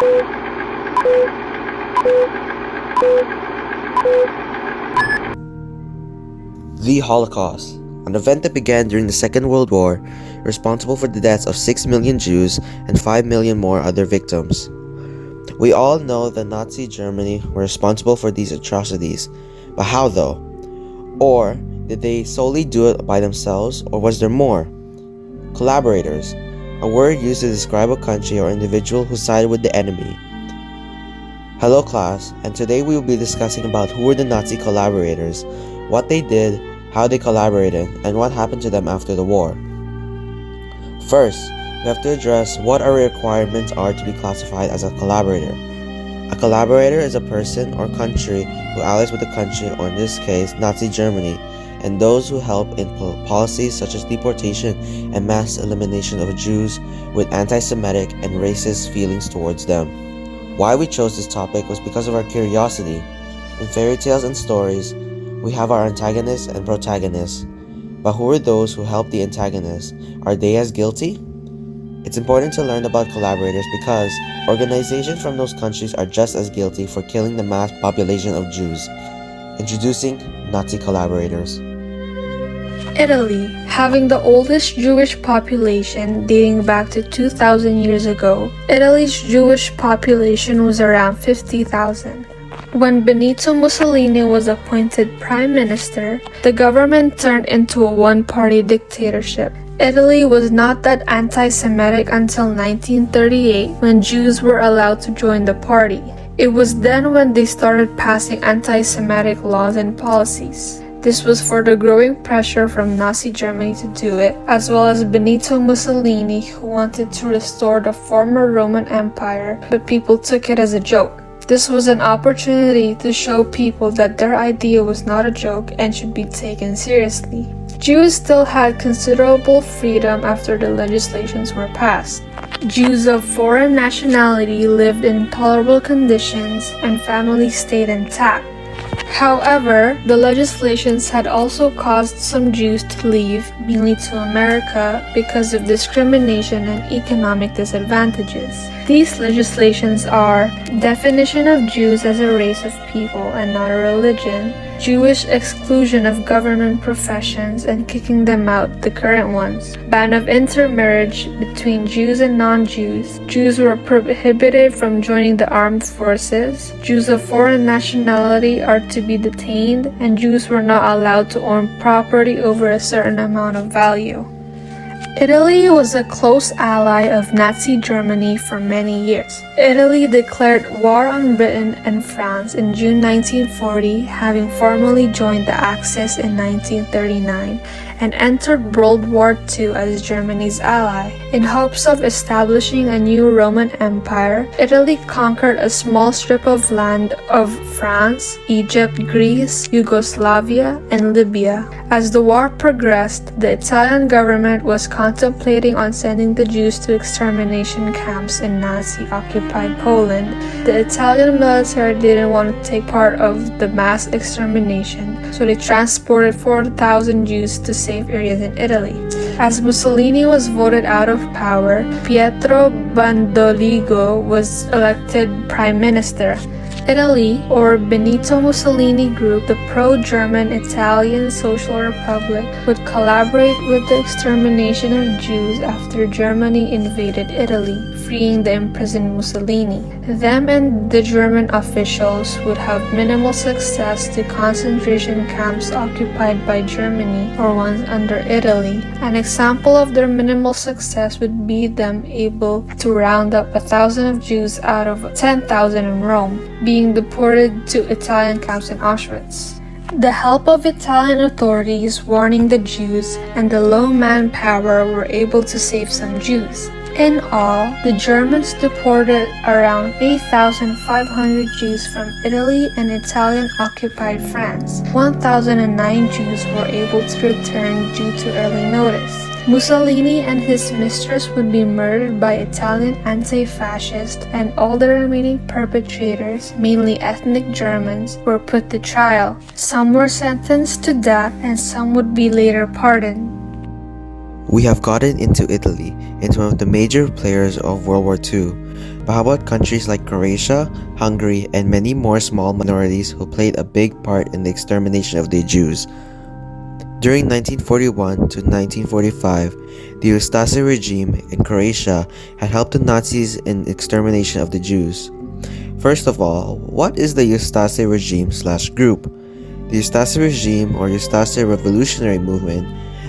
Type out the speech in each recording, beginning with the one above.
The Holocaust, an event that began during the Second World War, responsible for the deaths of 6 million Jews and 5 million more other victims. We all know that Nazi Germany were responsible for these atrocities, but how though? Or did they solely do it by themselves, or was there more? Collaborators, a word used to describe a country or individual who sided with the enemy. Hello class, and today we will be discussing about who were the Nazi collaborators, what they did, how they collaborated, and what happened to them after the war. First, we have to address what our requirements are to be classified as a collaborator. A collaborator is a person or country who allies with the country, or in this case, Nazi Germany, and those who help in policies such as deportation and mass elimination of Jews with anti-Semitic and racist feelings towards them. Why we chose this topic was because of our curiosity. In fairy tales and stories, we have our antagonists and protagonists. But who are those who help the antagonists? Are they as guilty? It's important to learn about collaborators because organizations from those countries are just as guilty for killing the mass population of Jews. Introducing Nazi collaborators. Italy, having the oldest Jewish population dating back to 2,000 years ago, Italy's Jewish population was around 50,000. When Benito Mussolini was appointed prime minister, the government turned into a one-party dictatorship. Italy was not that anti-Semitic until 1938, when Jews were allowed to join the party. It was then when they started passing anti-Semitic laws and policies. This was for the growing pressure from Nazi Germany to do it, as well as Benito Mussolini, who wanted to restore the former Roman Empire, but people took it as a joke. This was an opportunity to show people that their idea was not a joke and should be taken seriously. Jews still had considerable freedom after the legislations were passed. Jews of foreign nationality lived in tolerable conditions and families stayed intact. However, the legislations had also caused some Jews to leave, mainly to America, because of discrimination and economic disadvantages. These legislations are definition of Jews as a race of people and not a religion, Jewish exclusion of government professions and kicking them out, the current ones, ban of intermarriage between Jews and non-Jews, Jews were prohibited from joining the armed forces, Jews of foreign nationality are to be detained, and Jews were not allowed to own property over a certain amount of value. Italy was a close ally of Nazi Germany for many years. Italy declared war on Britain and France in June 1940, having formally joined the Axis in 1939, and entered World War II as Germany's ally. In hopes of establishing a new Roman Empire, Italy conquered a small strip of land of France, Egypt, Greece, Yugoslavia, and Libya. As the war progressed, the Italian government was contemplating on sending the Jews to extermination camps in Nazi-occupied Poland. The Italian military didn't want to take part of the mass extermination, so they transported 4,000 Jews to safe areas in Italy. As Mussolini was voted out of power, Pietro Bandoligo was elected prime minister. Italy, or Benito Mussolini Group, the pro-German Italian Social Republic, would collaborate with the extermination of Jews after Germany invaded Italy, freeing the imprisoned Mussolini. Them and the German officials would have minimal success to concentration camps occupied by Germany or ones under Italy. An example of their minimal success would be them able to round up 1,000 of Jews out of 10,000 in Rome, being deported to Italian camps in Auschwitz. The help of Italian authorities warning the Jews and the low manpower were able to save some Jews. In all, the Germans deported around 8,500 Jews from Italy and Italian-occupied France. 1,009 Jews were able to return due to early notice. Mussolini and his mistress would be murdered by Italian anti-fascists, and all the remaining perpetrators, mainly ethnic Germans, were put to trial. Some were sentenced to death and some would be later pardoned. We have gotten into Italy, into one of the major players of World War II. But how about countries like Croatia, Hungary, and many more small minorities who played a big part in the extermination of the Jews? During 1941 to 1945, the Ustase regime in Croatia had helped the Nazis in extermination of the Jews. First of all, what is the Ustase regime/group? The Ustase regime or Ustase revolutionary movement,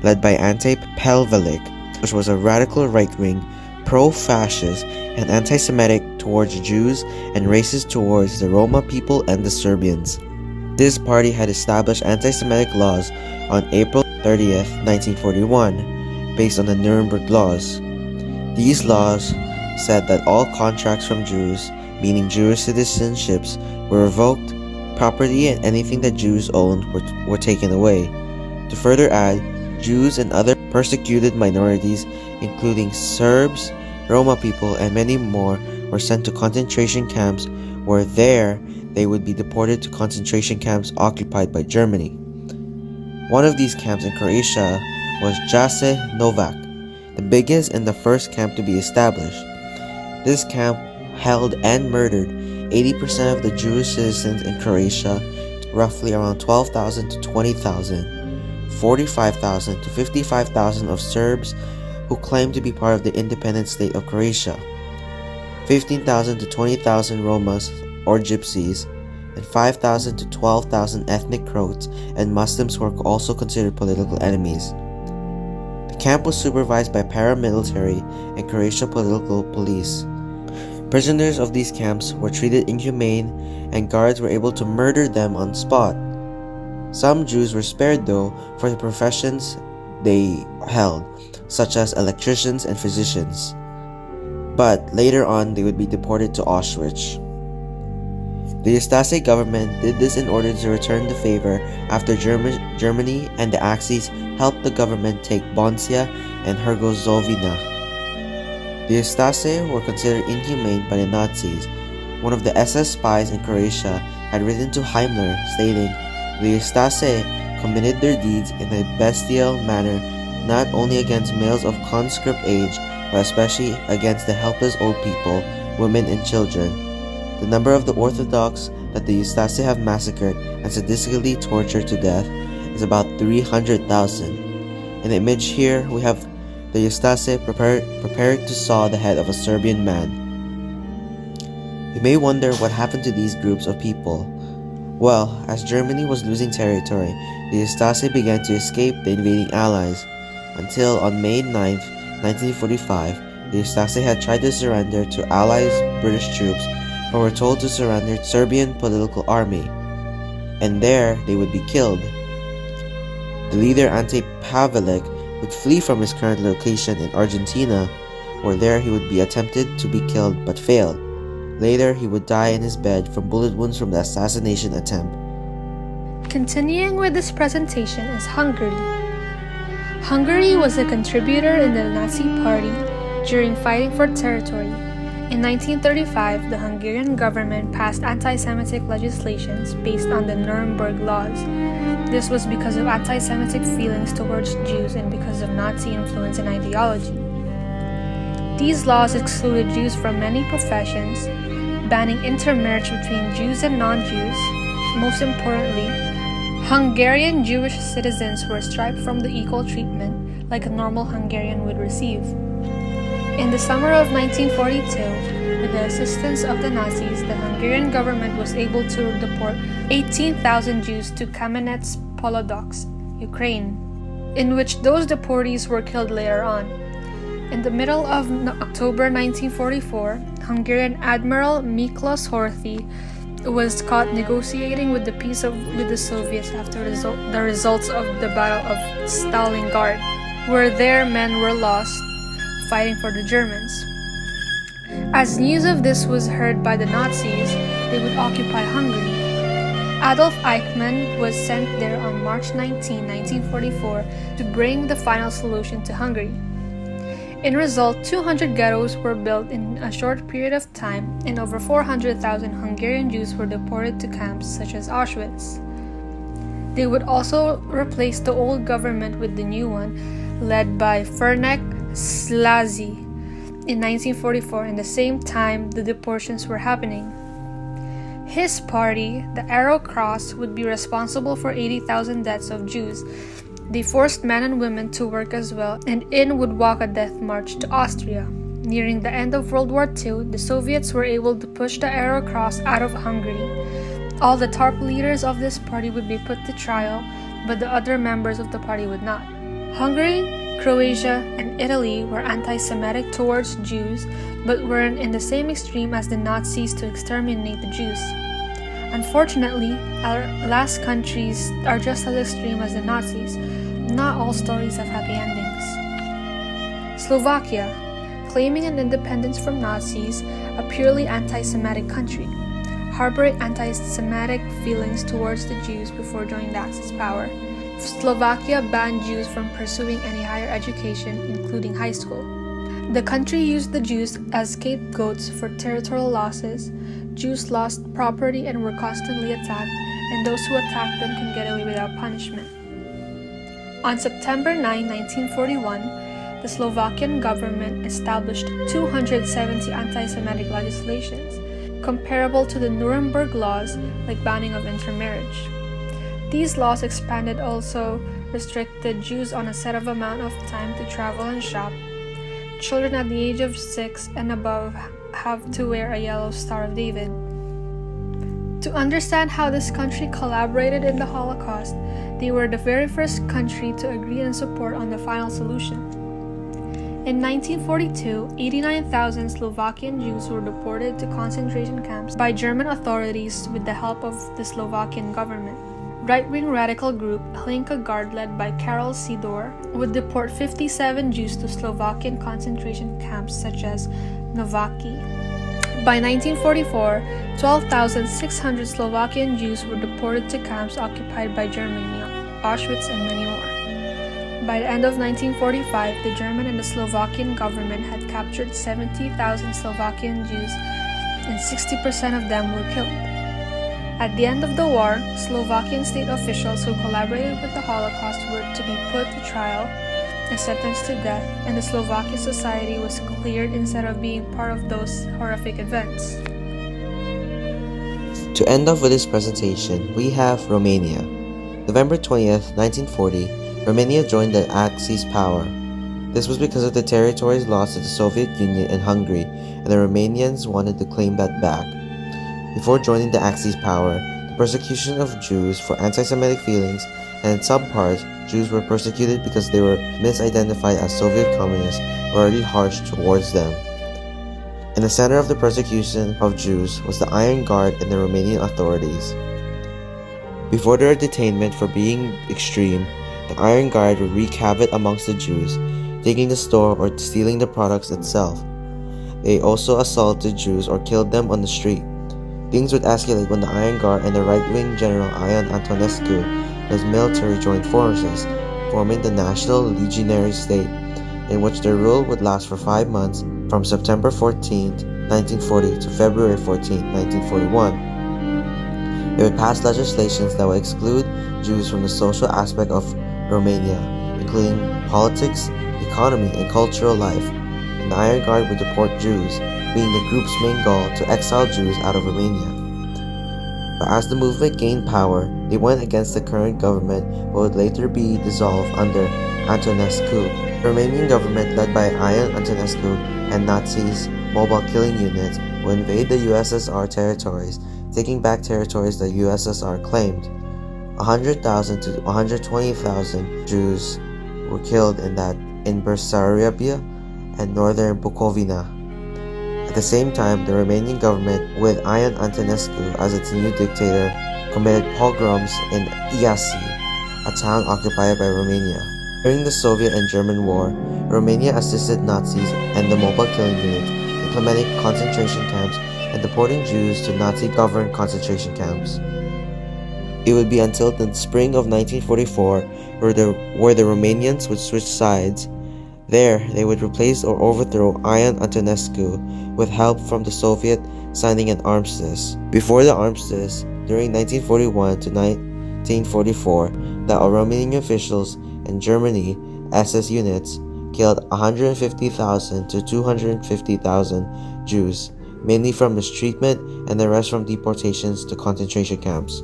led by Ante Pavelic, which was a radical right-wing, pro-fascist, and anti-Semitic towards Jews and racist towards the Roma people and the Serbians. This party had established anti-Semitic laws on April 30th, 1941, based on the Nuremberg Laws. These laws said that all contracts from Jews, meaning Jewish citizenships, were revoked, property and anything that Jews owned were taken away. To further add, Jews and other persecuted minorities, including Serbs, Roma people, and many more, were sent to concentration camps where there they would be deported to concentration camps occupied by Germany. One of these camps in Croatia was Jasenovac, the biggest and the first camp to be established. This camp held and murdered 80% of the Jewish citizens in Croatia, roughly around 12,000 to 20,000, 45,000 to 55,000 of Serbs who claimed to be part of the independent state of Croatia, 15,000 to 20,000 Romas or Gypsies, and 5,000 to 12,000 ethnic Croats and Muslims who were also considered political enemies. The camp was supervised by paramilitary and Croatian political police. Prisoners of these camps were treated inhumane and guards were able to murder them on spot. Some Jews were spared though for the professions they held, such as electricians and physicians. But later on they would be deported to Auschwitz. The Ustase government did this in order to return the favor after Germany and the Axis helped the government take Bosnia and Herzegovina. The Ustase were considered inhumane by the Nazis. One of the SS spies in Croatia had written to Himmler stating, "The Ustase committed their deeds in a bestial manner not only against males of conscript age, but especially against the helpless old people, women and children. The number of the Orthodox that the Ustase have massacred and sadistically tortured to death is about 300,000. In the image here, we have the Ustase prepared to saw the head of a Serbian man. You may wonder what happened to these groups of people. Well, as Germany was losing territory, the Ustase began to escape the invading allies, until on May 9, 1945, the Ustase had tried to surrender to Allies British troops but were told to surrender to Serbian political army, and there they would be killed. The leader Ante Pavelic would flee from his current location in Argentina, where there he would be attempted to be killed but failed. Later, he would die in his bed from bullet wounds from the assassination attempt. Continuing with this presentation is Hungary. Hungary was a contributor in the Nazi Party during fighting for territory. In 1935, the Hungarian government passed anti-Semitic legislations based on the Nuremberg Laws. This was because of anti-Semitic feelings towards Jews and because of Nazi influence and ideology. These laws excluded Jews from many professions, banning intermarriage between Jews and non-Jews. Most importantly, Hungarian Jewish citizens were stripped from the equal treatment like a normal Hungarian would receive. In the summer of 1942, with the assistance of the Nazis, the Hungarian government was able to deport 18,000 Jews to Kamenets-Podolsk, Ukraine, in which those deportees were killed later on. In the middle of October 1944, Hungarian Admiral Miklos Horthy was caught negotiating with the peace with the Soviets after the results of the Battle of Stalingrad, where their men were lost fighting for the Germans. As news of this was heard by the Nazis, they would occupy Hungary. Adolf Eichmann was sent there on March 19, 1944 to bring the final solution to Hungary. In result, 200 ghettos were built in a short period of time, and over 400,000 Hungarian Jews were deported to camps such as Auschwitz. They would also replace the old government with the new one, led by Ferenc Szálasi. in 1944, in the same time the deportations were happening. His party, the Arrow Cross, would be responsible for 80,000 deaths of Jews. They forced men and women to work as well, and in would walk a death march to Austria. Nearing the end of World War II, the Soviets were able to push the Arrow Cross out of Hungary. All the top leaders of this party would be put to trial, but the other members of the party would not. Hungary, Croatia, and Italy were anti-Semitic towards Jews, but weren't in the same extreme as the Nazis to exterminate the Jews. Unfortunately, our last countries are just as extreme as the Nazis. Not all stories have happy endings. Slovakia, claiming an independence from Nazis, a purely anti-Semitic country, harboring anti-Semitic feelings towards the Jews before joining the Axis power. Slovakia banned Jews from pursuing any higher education, including high school. The country used the Jews as scapegoats for territorial losses. Jews lost property and were constantly attacked, and those who attacked them can get away without punishment. On September 9, 1941, the Slovakian government established 270 anti-Semitic legislations, comparable to the Nuremberg laws, like banning of intermarriage. These laws expanded also restricted Jews on a set of amount of time to travel and shop. Children at the age of 6 and above have to wear a yellow Star of David. To understand how this country collaborated in the Holocaust, they were the very first country to agree and support on the final solution. In 1942, 89,000 Slovakian Jews were deported to concentration camps by German authorities with the help of the Slovakian government. Right-wing radical group Hlinka Guard, led by Karol Sidor, would deport 57 Jews to Slovakian concentration camps such as Nováky. By 1944, 12,600 Slovakian Jews were deported to camps occupied by Germany, Auschwitz, and many more. By the end of 1945, the German and the Slovakian government had captured 70,000 Slovakian Jews, and 60% of them were killed. At the end of the war, Slovakian state officials who collaborated with the Holocaust were to be put to trial and sentenced to death, and the Slovakian society was cleared instead of being part of those horrific events. To end off with this presentation, we have Romania. November 20th, 1940, Romania joined the Axis power. This was because of the territories lost to the Soviet Union and Hungary, and the Romanians wanted to claim that back. Before joining the Axis power, the persecution of Jews for anti-Semitic feelings, and in some parts, Jews were persecuted because they were misidentified as Soviet communists, were already harsh towards them. In the center of the persecution of Jews was the Iron Guard and the Romanian authorities. Before their detainment for being extreme, the Iron Guard would wreak havoc amongst the Jews, taking the store or stealing the products itself. They also assaulted Jews or killed them on the street. Things would escalate when the Iron Guard and the right-wing General Ion Antonescu and his military joined forces, forming the National Legionary State, in which their rule would last for 5 months, from September 14, 1940 to February 14, 1941. They would pass legislations that would exclude Jews from the social aspect of Romania, including politics, economy, and cultural life, and the Iron Guard would deport Jews, being the group's main goal to exile Jews out of Romania. But as the movement gained power, they went against the current government but would later be dissolved under Antonescu. The Romanian government, led by Ion Antonescu and Nazis' mobile killing units, would invade the USSR territories, taking back territories the USSR claimed. 100,000 to 120,000 Jews were killed in Bessarabia and northern Bukovina. At the same time, the Romanian government, with Ion Antonescu as its new dictator, committed pogroms in Iasi, a town occupied by Romania. During the Soviet and German War, Romania assisted Nazis and the mobile killing units, implementing concentration camps and deporting Jews to Nazi-governed concentration camps. It would be until the spring of 1944 where the Romanians would switch sides. There, they would replace or overthrow Ion Antonescu with help from the Soviet signing an armistice. Before the armistice, during 1941 to 1944, the Romanian officials and Germany SS units killed 150,000 to 250,000 Jews, mainly from mistreatment and the rest from deportations to concentration camps.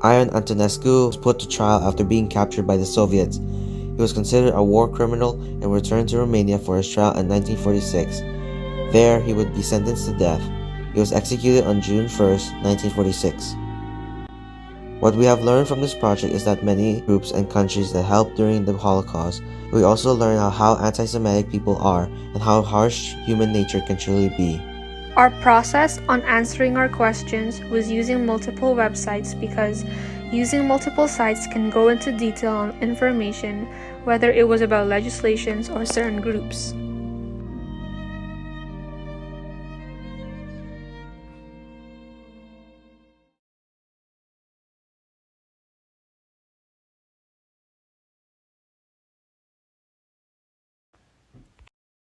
Ion Antonescu was put to trial after being captured by the Soviets. He was considered a war criminal and returned to Romania for his trial in 1946. There, he would be sentenced to death. He was executed on June 1st, 1946. What we have learned from this project is that many groups and countries that helped during the Holocaust, we also learn how anti-Semitic people are and how harsh human nature can truly be. Our process on answering our questions was using multiple websites because using multiple sites can go into detail on information, whether it was about legislations or certain groups.